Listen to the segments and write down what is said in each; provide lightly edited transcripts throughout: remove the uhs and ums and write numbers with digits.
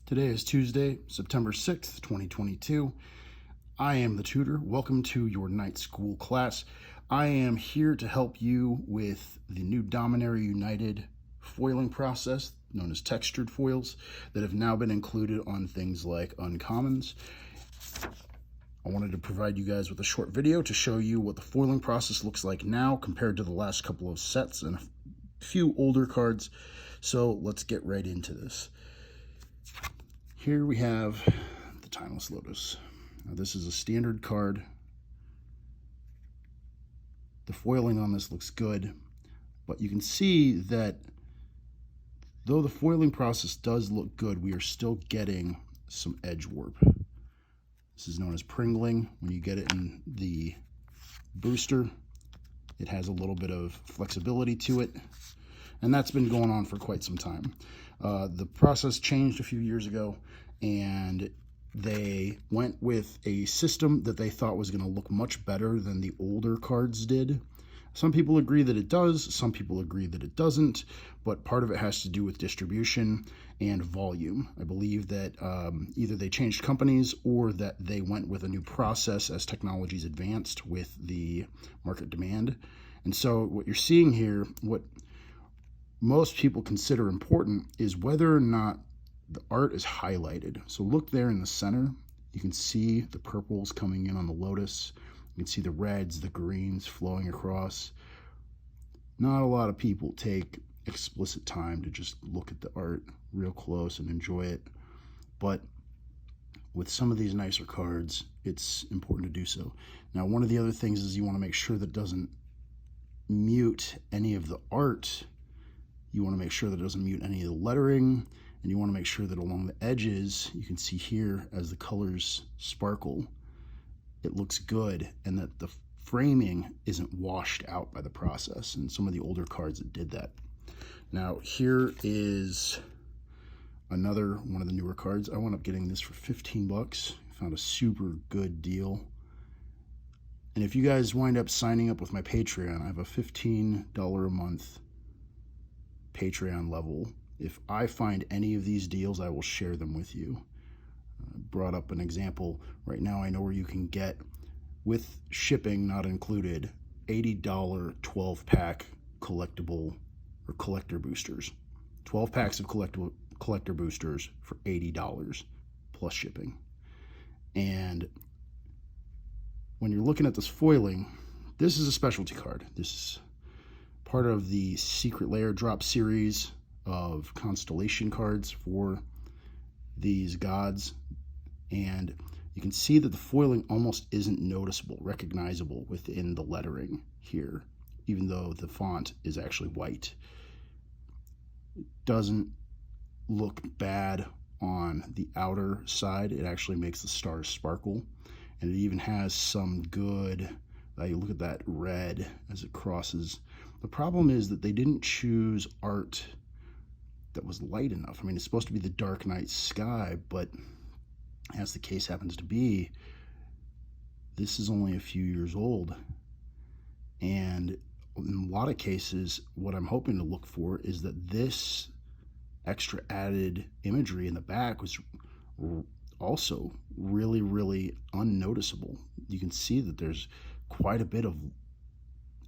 Today is Tuesday, September 6th, 2022. I am the tutor. Welcome to your night school class. I am here to help you with the new Dominaria United foiling process, known as textured foils, that have now been included on things like uncommons. I wanted to provide you guys with a short video to show you what the foiling process looks like now compared to the last couple of sets and a few older cards. So let's get right into this. Here we have the Timeless Lotus. Now this is a standard card. The foiling on this looks good, but you can see that though the foiling process does look good, we are still getting some edge warp. This is known as pringling. When you get it in the booster, it has a little bit of flexibility to it, and that's been going on for quite some time. The process changed a few years ago, and they went with a system that they thought was going to look much better than the older cards did. Some people agree that it does, some people agree that it doesn't, but part of it has to do with distribution and volume. I believe that either they changed companies or that they went with a new process as technologies advanced with the market demand. And so what you're seeing here, what most people consider important, is whether or not the art is highlighted. So look there in the center, you can see the purples coming in on the lotus. You can see the reds, the greens flowing across. Not a lot of people take explicit time to just look at the art real close and enjoy it. But with some of these nicer cards, it's important to do so. Now, one of the other things is you want to make sure that it doesn't mute any of the art. You want to make sure that it doesn't mute any of the lettering, and you want to make sure that along the edges, you can see here as the colors sparkle, it looks good, and that the framing isn't washed out by the process. And some of the older cards that did that. Now here is another one of the newer cards. I wound up getting this for 15 bucks. Found a super good deal. And if you guys wind up signing up with my Patreon, I have a $15 a month Patreon level. If I find any of these deals, I will share them with you. Brought up an example. Right now I know where you can get, with shipping not included, $80 12-pack collectible or collector boosters. 12 packs of collector boosters for $80 plus shipping. And when you're looking at this foiling, this is a specialty card. This is part of the Secret Lair drop series of constellation cards for these gods, and you can see that the foiling almost isn't noticeable, recognizable within the lettering here, even though the font is actually white. It doesn't look bad on the outer side. It actually makes the stars sparkle, and it even has some good, you look at that red as it crosses. The problem is that they didn't choose art that was light enough. I mean, it's supposed to be the dark night sky, but as the case happens to be, this is only a few years old. And in a lot of cases, what I'm hoping to look for is that this extra added imagery in the back was also really, really unnoticeable. You can see that there's quite a bit of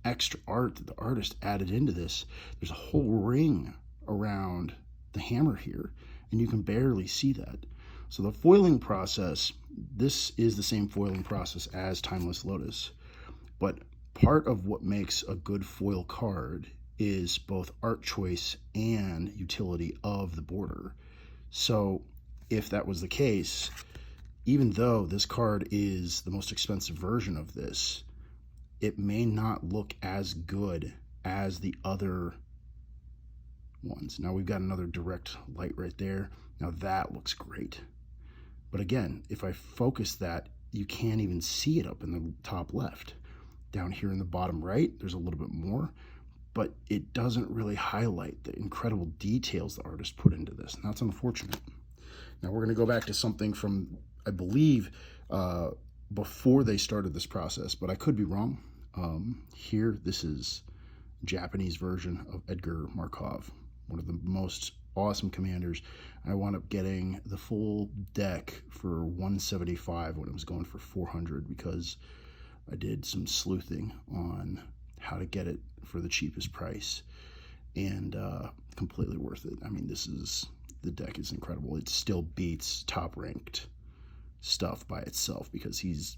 extra art that the artist added into this. There's a whole ring around the hammer here, and you can barely see that. So the foiling process, this is the same foiling process as Timeless Lotus, but part of what makes a good foil card is both art choice and utility of the border. So if that was the case, even though this card is the most expensive version of this, it may not look as good as the other ones. Now we've got another direct light right there. Now that looks great. But again, if I focus that, you can't even see it up in the top left. Down here in the bottom right, there's a little bit more, but it doesn't really highlight the incredible details the artist put into this, and that's unfortunate. Now we're gonna go back to something from, I believe, before they started this process, but I could be wrong. Here, this is Japanese version of Edgar Markov, one of the most awesome commanders. I wound up getting the full deck for $175 when it was going for $400 because I did some sleuthing on how to get it for the cheapest price, and completely worth it. I mean, the deck is incredible. It still beats top ranked stuff by itself because he's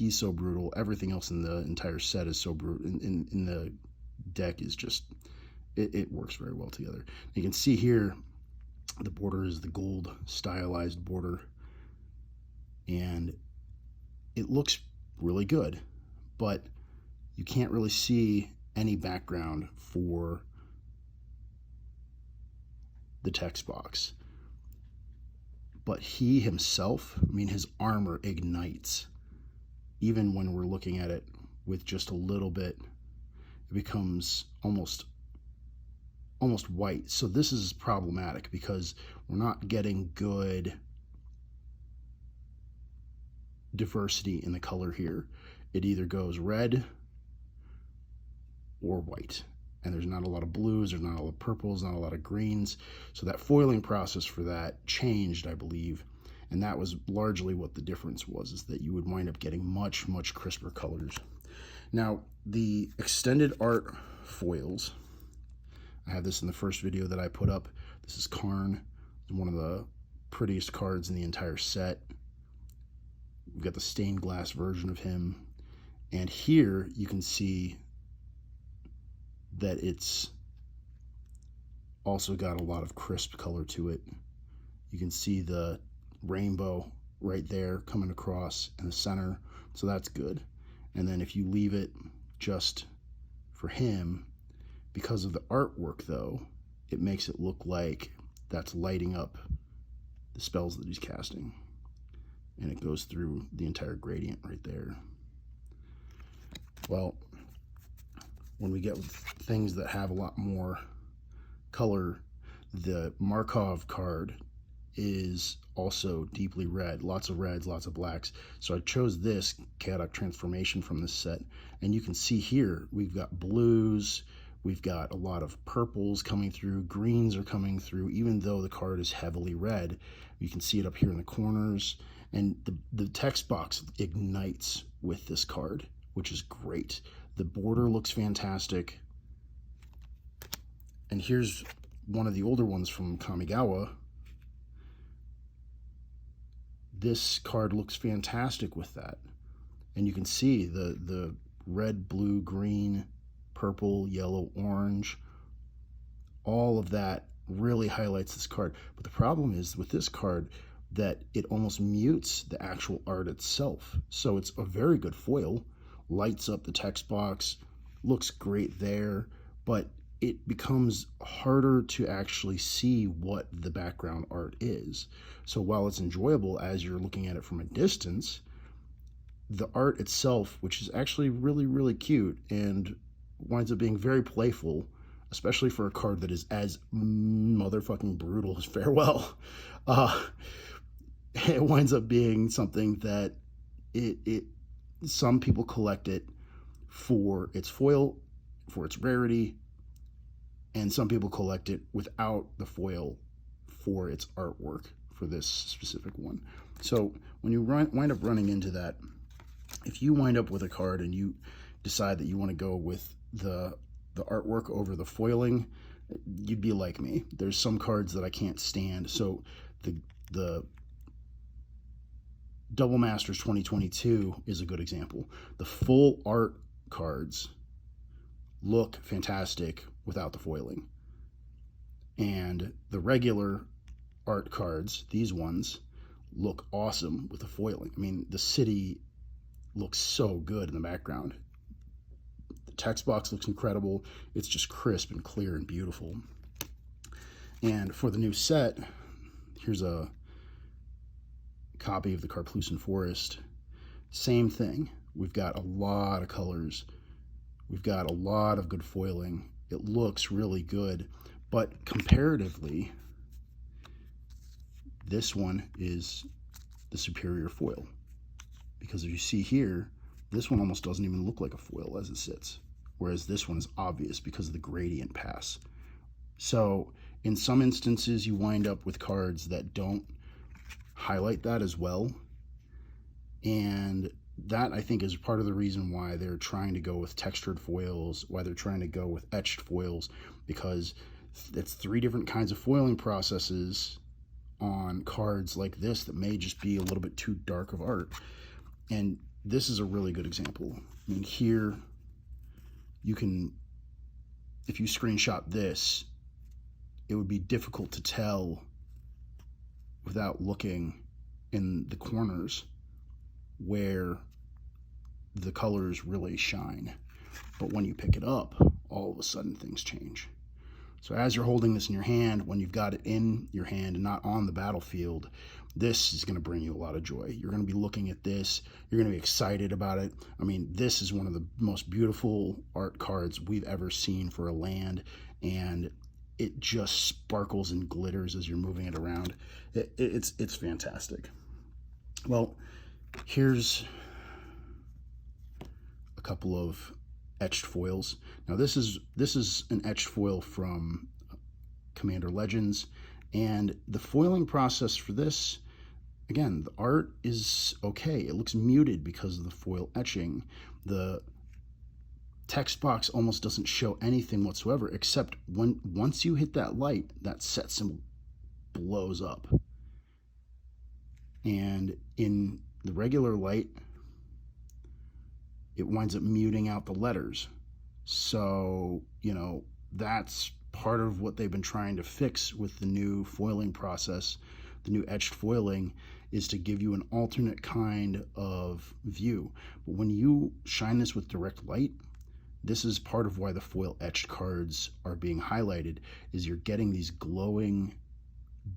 so brutal. Everything else in the entire set is so brutal. In the deck is just, it works very well together. You can see here the border is the gold stylized border, and it looks really good, but you can't really see any background for the text box. But he himself, I mean, his armor ignites. Even when we're looking at it with just a little bit, it becomes almost white. So this is problematic because we're not getting good diversity in the color here. It either goes red or white, and there's not a lot of blues, there's not a lot of purples, not a lot of greens. So that foiling process for that changed, I believe, and that was largely what the difference was, is that you would wind up getting much crisper colors. Now, the extended art foils, I have this in the first video that I put up. This is Karn, one of the prettiest cards in the entire set. We've got the stained glass version of him, and here you can see that it's also got a lot of crisp color to it. You can see the rainbow right there coming across in the center, so that's good. And then if you leave it just for him, because of the artwork though, it makes it look like that's lighting up the spells that he's casting, and it goes through the entire gradient right there. Well, when we get things that have a lot more color, the Markov card is also deeply red, lots of reds, lots of blacks. So I chose this Chaotic Transformation from this set, and you can see here we've got blues, we've got a lot of purples coming through, greens are coming through, even though the card is heavily red. You can see it up here in the corners, and the text box ignites with this card, which is great. The border looks fantastic. And here's one of the older ones from Kamigawa. This card looks fantastic with that. And you can see the red, blue, green, purple, yellow, orange. All of that really highlights this card. But the problem is with this card that it almost mutes the actual art itself. So it's a very good foil. Lights up the text box, looks great there, but it becomes harder to actually see what the background art is. So while it's enjoyable as you're looking at it from a distance, the art itself, which is actually really cute and winds up being very playful, especially for a card that is as motherfucking brutal as Farewell, it winds up being something that some people collect it for its foil, for its rarity, and some people collect it without the foil for its artwork for this specific one. So when you wind up running into that, if you wind up with a card and you decide that you want to go with the artwork over the foiling, you'd be like me. There's some cards that I can't stand. So the Double Masters 2022 is a good example. The full art cards look fantastic without the foiling. And the regular art cards, these ones, look awesome with the foiling. I mean, the city looks so good in the background. The text box looks incredible. It's just crisp and clear and beautiful. And for the new set, here's a copy of the Karplusan Forest. Same thing. We've got a lot of colors. We've got a lot of good foiling. It looks really good, but comparatively, this one is the superior foil. Because as you see here, this one almost doesn't even look like a foil as it sits, whereas this one is obvious because of the gradient pass. So In some instances, you wind up with cards that don't highlight that as well. And that, I think, is part of the reason why they're trying to go with textured foils, why they're trying to go with etched foils, because it's 3 different kinds of foiling processes on cards like this that may just be a little bit too dark of art. And this is a really good example. I mean, here you can, if you screenshot this, it would be difficult to tell without looking in the corners where the colors really shine. But when you pick it up, all of a sudden things change. So as you're holding this in your hand, when you've got it in your hand and not on the battlefield, this is going to bring you a lot of joy. You're going to be looking at this. You're going to be excited about it. I mean, this is one of the most beautiful art cards we've ever seen for a land, and it just sparkles and glitters as you're moving it around. It's fantastic. Well, here's a couple of etched foils. Now this is an etched foil from Commander Legends, and the foiling process for this, again, the art is okay. It looks muted because of the foil etching. The text box almost doesn't show anything whatsoever, except once you hit that light, that set symbol blows up. And in the regular light, it winds up muting out the letters. So, you know, that's part of what they've been trying to fix with the new foiling process, the new etched foiling, is to give you an alternate kind of view. But when you shine this with direct light, this is part of why the foil etched cards are being highlighted, is you're getting these glowing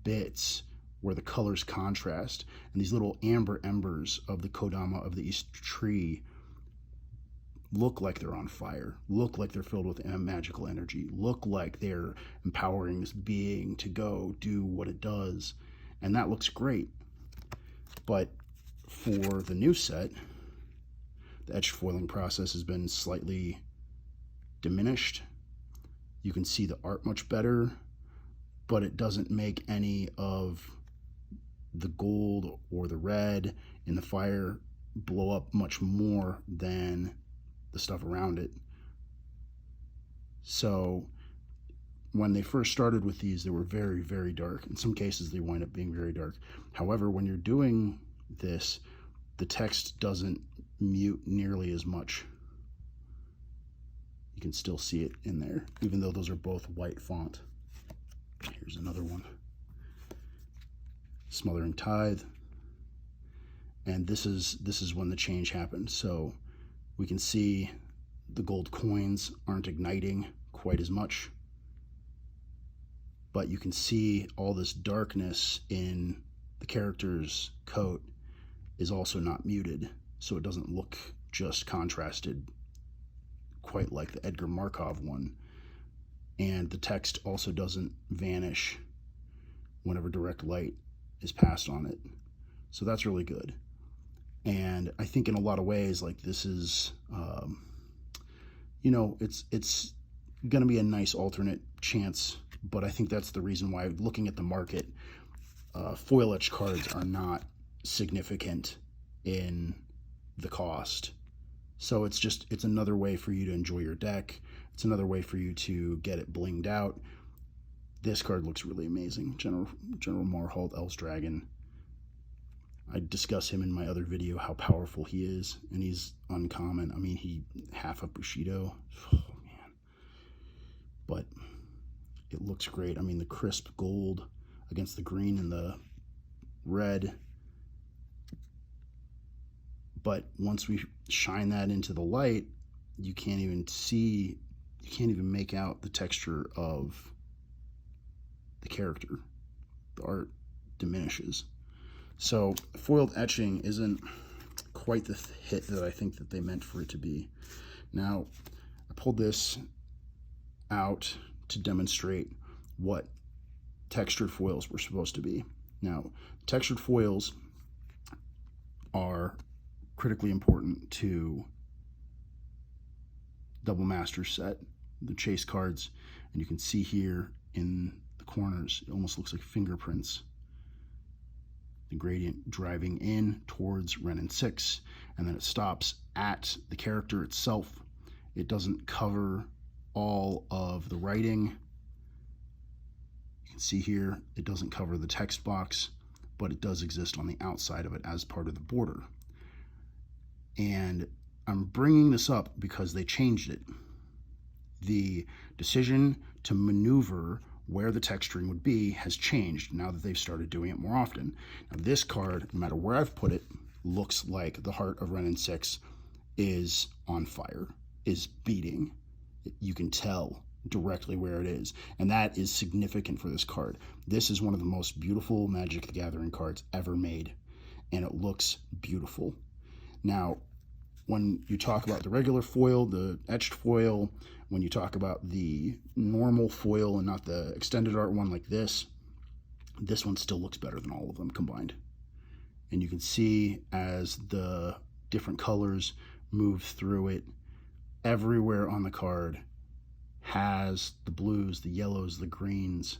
bits where the colors contrast, and these little amber embers of the kodama of the East tree look like they're on fire, look like they're filled with magical energy, look like they're empowering this being to go do what it does, and that looks great. But for the new set, the etched foiling process has been slightly diminished. You can see the art much better, but it doesn't make any of the gold or the red in the fire blow up much more than the stuff around it. So when they first started with these, they were very, very dark. In some cases, they wind up being very dark. However, when you're doing this, the text doesn't mute nearly as much. You can still see it in there, even though those are both white font. Here's another one. Smothering Tithe. And this is when the change happened. So we can see the gold coins aren't igniting quite as much, but you can see all this darkness in the character's coat is also not muted, so it doesn't look just contrasted quite like the Edgar Markov one. And the text also doesn't vanish whenever direct light is passed on it. So that's really good. And I think in a lot of ways, like, this is, you know, it's going to be a nice alternate chance, but I think that's the reason why, looking at the market, foil etched cards are not significant in the cost. So it's another way for you to enjoy your deck. It's another way for you to get it blinged out. This card looks really amazing. General Marhold, Elves Dragon. I discuss him in my other video, how powerful he is, and he's uncommon. I mean, he half a Bushido. Oh, man. But it looks great. I mean, the crisp gold against the green and the red. But once we shine that into the light, you can't even see, you can't even make out the texture of the character. The art diminishes. So foiled etching isn't quite the hit that I think that they meant for it to be. Now, I pulled this out to demonstrate what textured foils were supposed to be. Now, textured foils are critically important to Double Master set, the chase cards, and you can see here in the corners. It almost looks like fingerprints. The gradient driving in towards Ren and 6, and then it stops at the character itself. It doesn't cover all of the writing. You can see here it doesn't cover the text box, but it does exist on the outside of it as part of the border. And I'm bringing this up because they changed it. The decision to maneuver where the texturing would be has changed now that they've started doing it more often. Now this card, no matter where I've put it, looks like the heart of Ren and 6 is on fire, is beating. You can tell directly where it is, and that is significant for this card. This is one of the most beautiful Magic the Gathering cards ever made, and it looks beautiful. Now, when you talk about the regular foil, the etched foil, when you talk about the normal foil and not the extended art one like this one still looks better than all of them combined. And you can see as the different colors move through it, everywhere on the card has the blues, the yellows, the greens.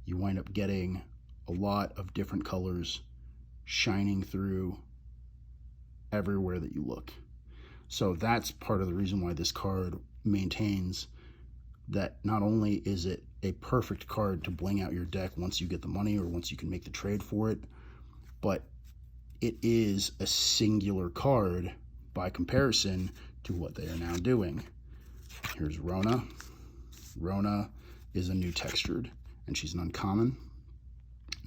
You wind up getting a lot of different colors shining through everywhere that you look. So that's part of the reason why this card maintains that not only is it a perfect card to bling out your deck once you get the money or once you can make the trade for it, but it is a singular card by comparison to what they are now doing. Here's Rona. Rona is a new textured, and she's an uncommon.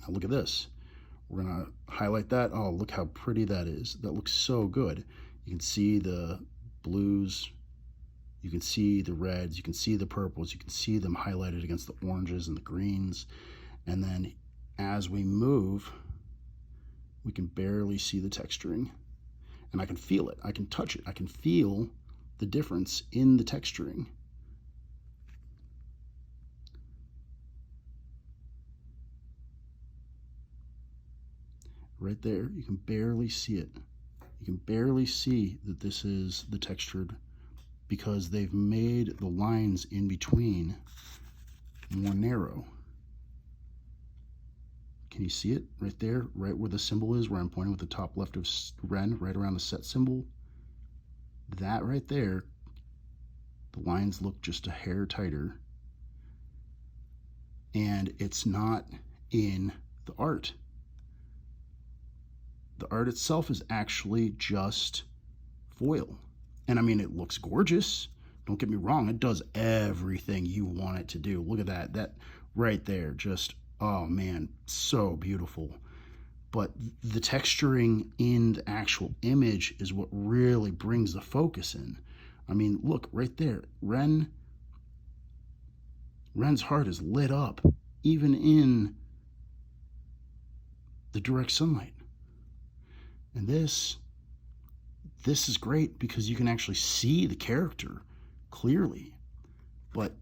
Now look at this. We're gonna highlight that. Oh, look how pretty that is. That looks so good. You can see the blues, you can see the reds, you can see the purples, you can see them highlighted against the oranges and the greens. And then as we move, we can barely see the texturing. And I can feel it, I can touch it, I can feel the difference in the texturing. Right there, you can barely see it. You can barely see that this is the textured because they've made the lines in between more narrow. Can you see it right there, right where the symbol is, where I'm pointing with the top left of Ren, right around the set symbol? That right there, the lines look just a hair tighter, and it's not in the art. The art itself is actually just foil. And I mean, it looks gorgeous. Don't get me wrong. It does everything you want it to do. Look at that. That right there. Just, oh man, so beautiful. But the texturing in the actual image is what really brings the focus in. I mean, look right there. Ren's heart is lit up, even in the direct sunlight. And this is great because you can actually see the character clearly, but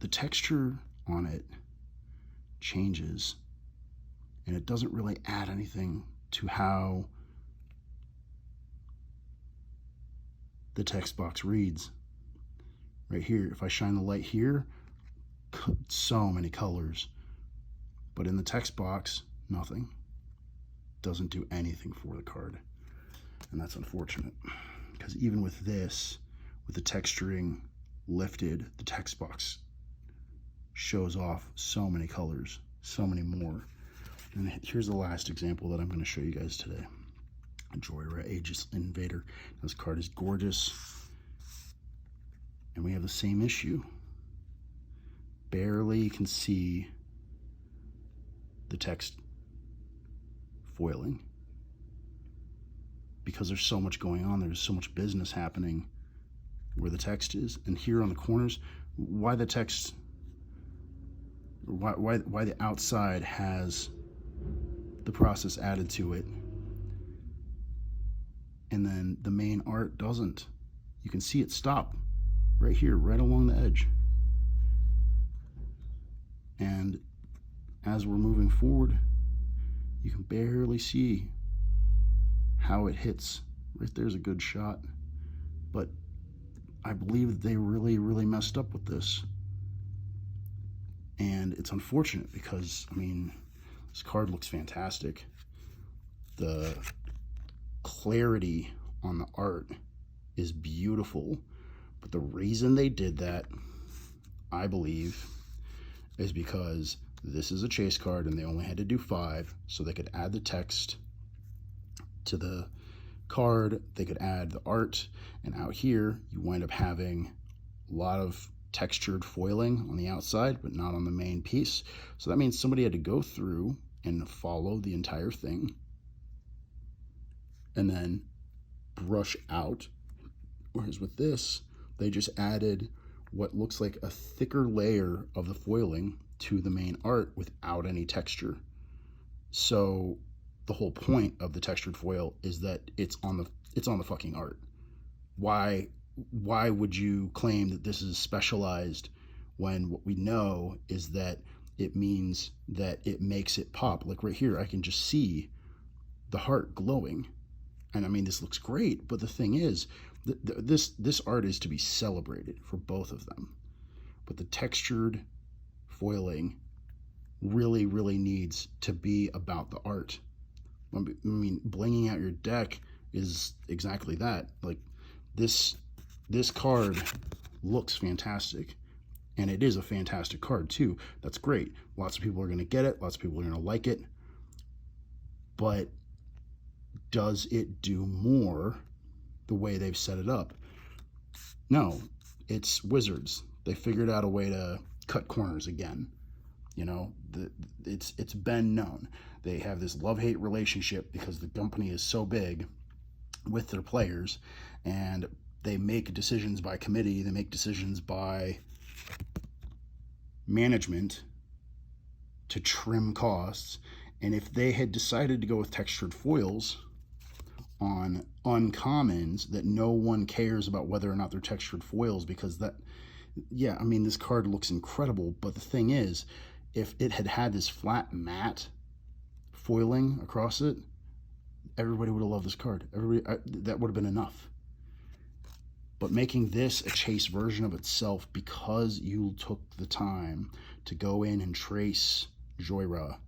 the texture on it changes, and it doesn't really add anything to how the text box reads. Right here, if I shine the light here, so many colors, but in the text box, nothing. Doesn't do anything for the card, and that's unfortunate because even with this, with the texturing lifted, the text box shows off so many colors, so many more. And here's the last example that I'm going to show you guys today. Joyra Aegis Invader. This card is gorgeous, and we have the same issue. Barely can see the text foiling because there's so much going on. There's so much business happening where the text is, and here on the corners, why the text, why the outside has the process added to it, and then the main art doesn't. You can see it stop right here, right along the edge. And as we're moving forward, you can barely see how it hits. Right there's a good shot, but I believe they really messed up with this. And it's unfortunate because, I mean, this card looks fantastic. The clarity on the art is beautiful, but the reason they did that, I believe, is because this is a chase card and they only had to do 5, so they could add the text to the card, they could add the art, and out here you wind up having a lot of textured foiling on the outside but not on the main piece. So that means somebody had to go through and follow the entire thing and then brush out, whereas with this they just added what looks like a thicker layer of the foiling to the main art without any texture. So the whole point of the textured foil is that it's on the fucking art. Why would you claim that this is specialized when what we know is that it means that it makes it pop? Like right here, I can just see the heart glowing. And I mean, this looks great, but the thing is, this art is to be celebrated for both of them. But the textured foiling really, really needs to be about the art. I mean, blinging out your deck is exactly that. Like, this card looks fantastic, and it is a fantastic card too. That's great. Lots of people are going to get it. Lots of people are going to like it. But does it do more the way they've set it up? No, it's Wizards. They figured out a way to cut corners again. You know, it's been known. They have this love-hate relationship because the company is so big with their players, and they make decisions by committee, they make decisions by management to trim costs. And if they had decided to go with textured foils on uncommons that no one cares about whether or not they're textured foils, because that, yeah, I mean, this card looks incredible, but the thing is, if it had had this flat matte foiling across it, everybody would have loved this card. That would have been enough. But making this a chase version of itself because you took the time to go in and trace Joyra,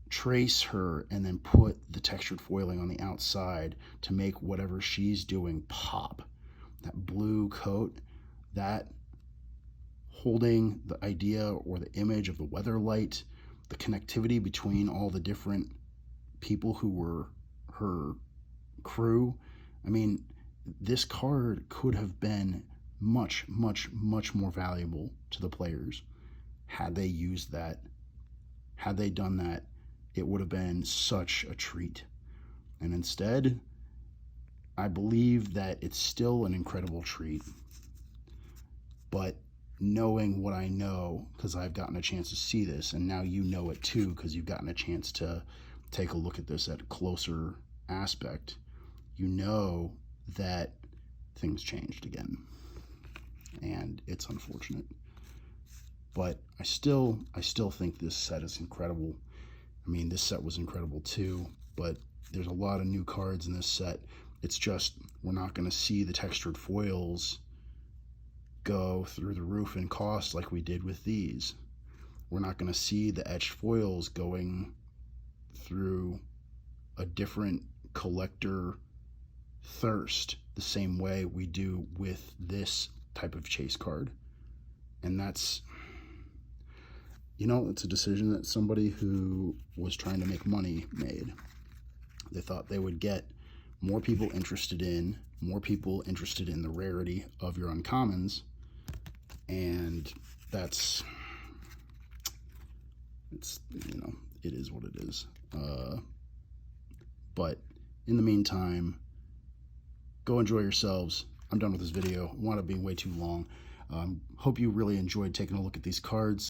trace her, and then put the textured foiling on the outside to make whatever she's doing pop. That blue coat, that holding the idea or the image of the weatherlight, the connectivity between all the different people who were her crew. I mean, this card could have been much, much, much more valuable to the players had they used that. Had they done that, it would have been such a treat. And instead, I believe that it's still an incredible treat. But knowing what I know, because I've gotten a chance to see this, and now you know it too, because you've gotten a chance to take a look at this at a closer aspect, you know that things changed again. And it's unfortunate. But I still think this set is incredible. I mean, this set was incredible too, but there's a lot of new cards in this set. It's just, we're not going to see the textured foils go through the roof in cost like we did with these. We're not going to see the etched foils going through a different collector thirst the same way we do with this type of chase card. And that's, you know, it's a decision that somebody who was trying to make money made. They thought they would get more people interested in the rarity of your uncommons, and it's, you know, it is what it is. But in the meantime, go enjoy yourselves. I'm done with this video. I wound up being way too long. Hope you really enjoyed taking a look at these cards.